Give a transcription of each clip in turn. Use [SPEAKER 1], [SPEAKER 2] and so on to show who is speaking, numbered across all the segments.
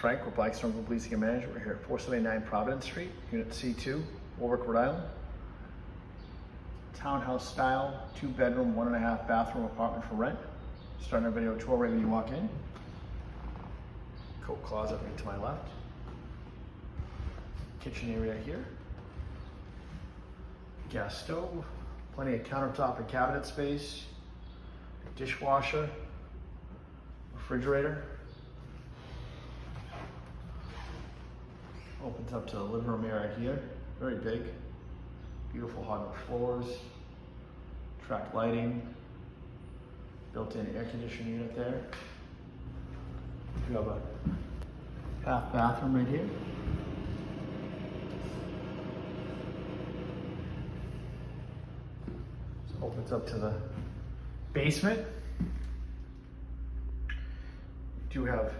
[SPEAKER 1] Frank with Blackstone Group Leasing and Management. We're here at 479 Providence Street, Unit C2, Warwick, Rhode Island. Townhouse style, 2-bedroom, 1.5 bathroom apartment for rent. Starting our video tour right when you walk in. Coat closet right to my left. Kitchen area here. Gas stove, plenty of countertop and cabinet space. Dishwasher, refrigerator. Opens up to the living room area here, very big. Beautiful hardwood floors, track lighting, built-in air conditioning unit there. You have a half bathroom right here. So opens up to the basement. You do have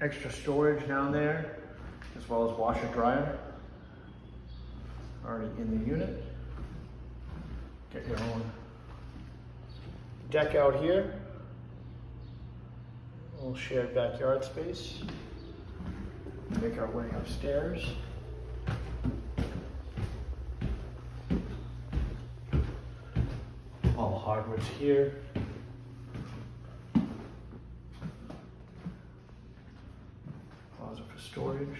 [SPEAKER 1] extra storage down there, as well as washer dryer already in the unit. Get your own deck out here. A little shared backyard space. Make our way upstairs. All hardwoods here. Closet for storage.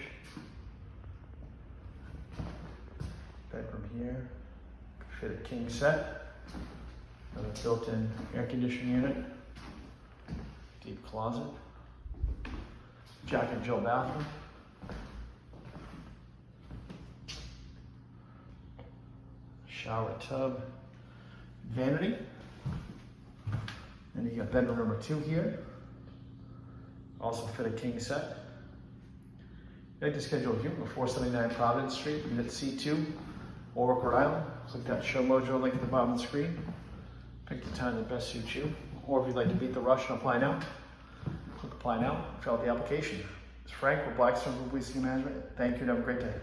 [SPEAKER 1] Bedroom here. Could fit a king set. Another built-in air conditioning unit. Deep closet. Jack and Jill bathroom. Shower tub. Vanity. And you got bedroom number 2 here. Also fit a king set. I'd like to schedule a viewing for 479 Providence Street, Unit C2, Warwick, Rhode Island. Click that Show Mojo link at the bottom of the screen. Pick the time that best suits you. Or if you'd like to beat the rush and apply now, click Apply Now, fill out the application. It's Frank with Blackstone Group Leasing and Management. Thank you and have a great day.